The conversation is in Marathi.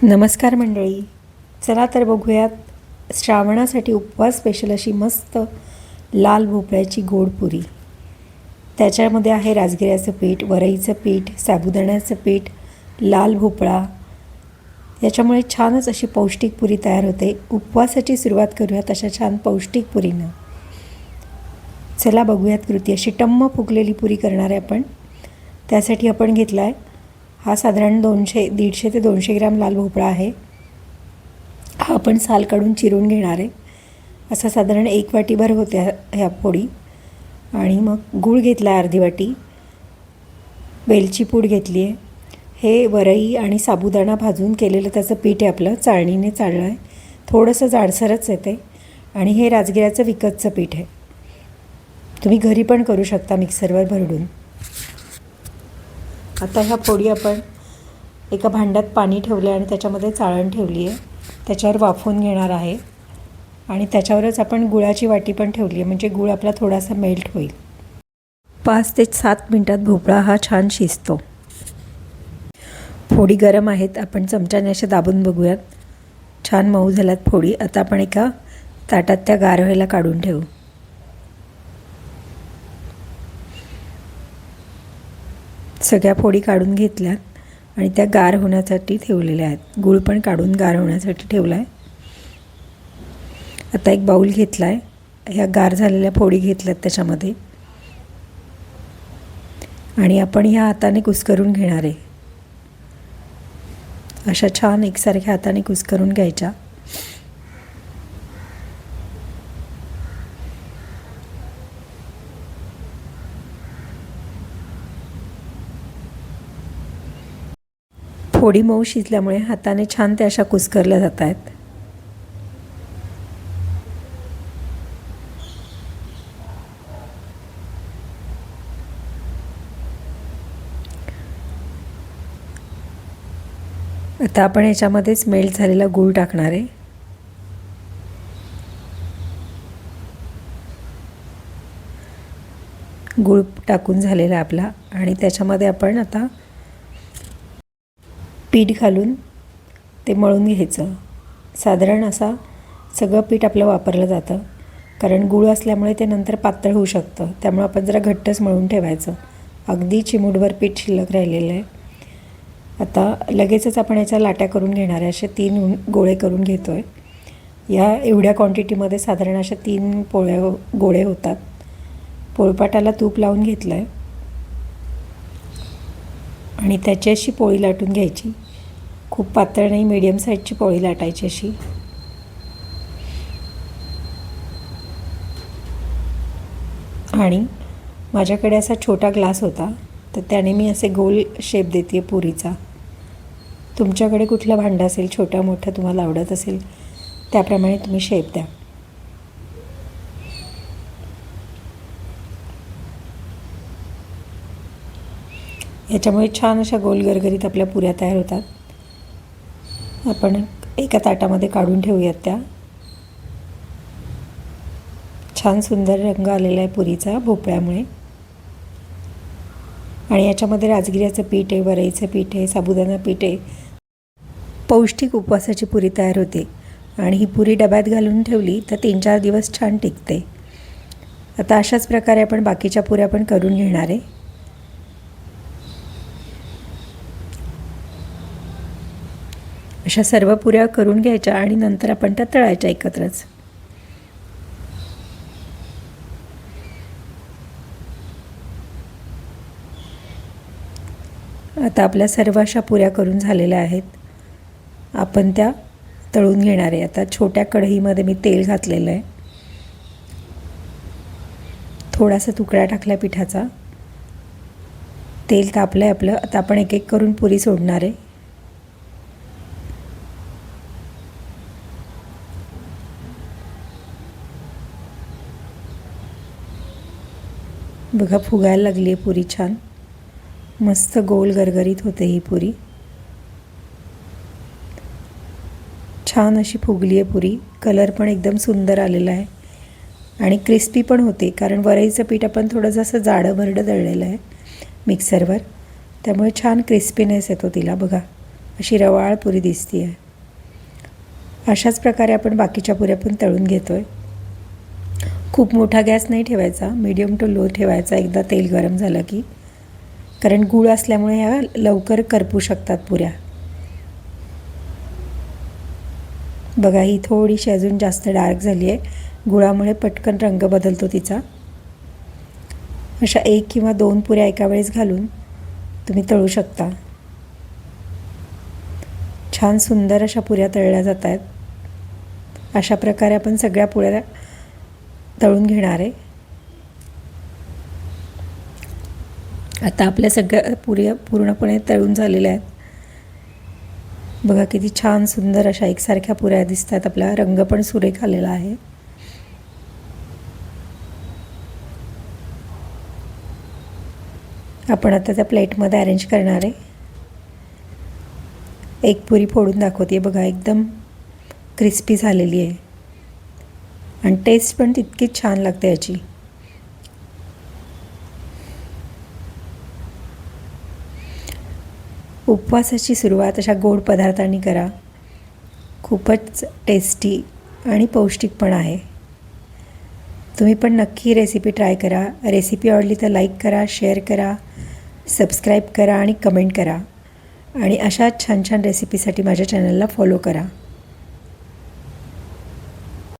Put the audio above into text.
नमस्कार मंडळी, चला तर बघूयात श्रावणासाठी उपवास स्पेशल अशी मस्त लाल भोपळ्याची गोड पुरी. त्याच्यामध्ये आहे राजगिऱ्याचं पीठ, वरईचं पीठ, साबुदाण्याचं पीठ, लाल भोपळा. याच्यामुळे छानच अशी पौष्टिक पुरी तयार होते. उपवासाची सुरुवात करूयात अशा छान पौष्टिक पुरीनं. चला बघूयात कृती. अशी टम्म फुगलेली पुरी करणार आहे आपण. त्यासाठी आपण घेतला आहे हा साधारण 150 ते 200 ग्रॅम लाल भोपळा आहे. हा आपण साल काढून चिरून घेणार आहे. असा साधारण 1 वाटीभर होत्या ह्या पोळी. आणि मग गूळ घेतला आहे अर्धी वाटी, वेलची पूड घेतली आहे. हे वरई आणि साबुदाणा भाजून केलेलं त्याचं पीठ आहे, आपलं चाळणीने चाळलं आहे. थोडंसं जाडसरच येते. आणि हे राजगिऱ्याचं विकतचं पीठ आहे. तुम्ही घरी पण करू शकता मिक्सरवर भरडून. आता ह्या पोळी आपण एका भांड्यात पाणी ठेवले आणि त्याच्यामध्ये चाळण ठेवली आहे. त्याच्यावर वाफवून घेणार आहे. आणि त्याच्यावरच आपण गुळाची वाटी पण ठेवली आहे, म्हणजे गूळ आपला थोडासा मेल्ट होईल. 5 ते 7 मिनटात भोपळा हा छान शिजतो. फोडी गरम आहेत, आपण चमच्याने असे दाबून बघूयात. छान मऊ झाल्यात फोडी. आता आपण एका ताटात त्या गार व्हायला काढून ठेवू. सगळ्या फोडी काढून घेतल्यात आणि त्या गार होण्यासाठी ठेवलेल्या आहेत. गूळ पण काढून गार होण्यासाठी ठेवला आहे. आता एक बाऊल घेतला आहे. ह्या गार झालेल्या फोडी घेतल्यात त्याच्यामध्ये. आणि आपण ह्या हाताने कुस्करून घेणार आहे. अशा छान एकसारख्या हाताने कुस्करून घ्यायच्या. फोडी मऊ शिजल्यामुळे हाताने छान त्या अशा कुस्करल्या जात आहेत. आता आपण याच्यामध्येच मेल्ट झालेला गूळ टाकणार आहे. गूळ टाकून झालेला आपला. आणि त्याच्यामध्ये आपण आता पीठ घालून ते मळून घ्यायचं. साधारण असा सगळं पीठ आपलं वापरलं जातं, कारण गूळ असल्यामुळे ते नंतर पातळ होऊ शकतं. त्यामुळे आपण जरा घट्टच मळून ठेवायचं. अगदी चिमूटभर पीठ शिल्लक राहिलेलं आहे. आता लगेचच आपण याच्या लाट्या करून घेणार आहे. असे 3 गोळे करून घेतो आहे. या एवढ्या क्वांटिटीमध्ये साधारण अशा 3 गोळे होतात. पोळपाटाला तूप लावून घेतलं आहे आणि त्याची अशी पोळी लाटून घ्यायची. खूप पातळ नाही, मीडियम साईजची पोळी लाटायची अशी. आणि माझ्याकडे असा छोटा ग्लास होता, तर त्याने मी असे गोल शेप देते पुरीचा. तुमच्याकडे कुठलं भांडं असेल, छोटा मोठं तुम्हाला आवडत असेल त्याप्रमाणे तुम्ही शेप द्या. याच्यामुळे छान अशा गोल गरगरीत आपल्या पुऱ्या तयार होतात. आपण एका ताटामध्ये काढून ठेवूयात त्या. छान सुंदर रंग आलेला आहे पुरीचा भोपळ्यामुळे. आणि याच्यामध्ये राजगिऱ्याचं पीठ आहे, वरईचं पीठ आहे, साबुदाणा पीठ आहे. पौष्टिक उपवासाची पुरी तयार होते. आणि ही पुरी डब्यात घालून ठेवली तर 3-4 दिवस छान टिकते. आता अशाच प्रकारे आपण बाकीच्या पुऱ्या पण करून घेणार आहे. अशा सर्व पुऱ्या करून घ्यायच्या आणि नंतर आपण त्या तळायच्या एकत्रच. आता आपल्या सर्व अशा पुऱ्या करून झालेल्या आहेत. आपण त्या तळून घेणार आहे. आता छोट्या कढईमध्ये मी तेल घातलेलं आहे. थोडासा तुकडा टाकला पिठाचा. तेल तापलं आहे आपलं. आता आपण एक एक करून पुरी सोडणार आहे. बघा फुगायला लागली आहे पुरी छान. मस्त गोल गरगरीत होते ही पुरी. छान अशी फुगली आहे पुरी. कलर पण एकदम सुंदर आलेला आहे. आणि क्रिस्पी पण होते, कारण वरईचं पीठ आपण थोडंसं असं जाडं भरडं दळलेलं आहे मिक्सरवर. त्यामुळे छान क्रिस्पीनेस येतो तिला. बघा अशी रवाळ पुरी दिसते आहे. अशाच प्रकारे आपण बाकीच्या पुऱ्या पण तळून घेतो आहे. खूप मोठा गॅस नाही ठेवायचा, मीडियम टू लो ठेवायचा एकदा तेल गरम झालं की, कारण गूळ असल्यामुळे ह्या लवकर करपू शकतात पुऱ्या. बघा ही थोडीशी अजून जास्त डार्क झाली आहे, गुळामुळे पटकन रंग बदलतो तिचा. अशा 1 किंवा 2 पुऱ्या एका वेळेस घालून तुम्ही तळू शकता. छान सुंदर अशा पुऱ्या तळल्या जात आहेत. अशा प्रकारे आपण सगळ्या पुऱ्या तळून घेणार आहे. आता आपल्या सगळ्या पुऱ्या पूर्णपणे तळून झालेल्या आहेत. बघा किती छान सुंदर अशा एकसारख्या पुऱ्या दिसतात. आपला रंग पण सुरेख आलेला आहे. आपण आता त्या प्लेटमध्ये अरेंज करणार आहे. एक पुरी फोडून दाखवते. बघा एकदम क्रिस्पी झालेली आहे आणि टेस्ट पण तितकीच छान लागते याची. उपवासाची सुरुवात अशा गोड पदार्थांनी करा. खूपच टेस्टी आणि पौष्टिक पण आहे. तुम्ही पण नक्की रेसिपी ट्राय करा. रेसिपी आवडली तर लाईक करा, शेअर करा, सबस्क्राईब करा आणि कमेंट करा. आणि अशा छान छान रेसिपीसाठी माझ्या चॅनलला फॉलो करा.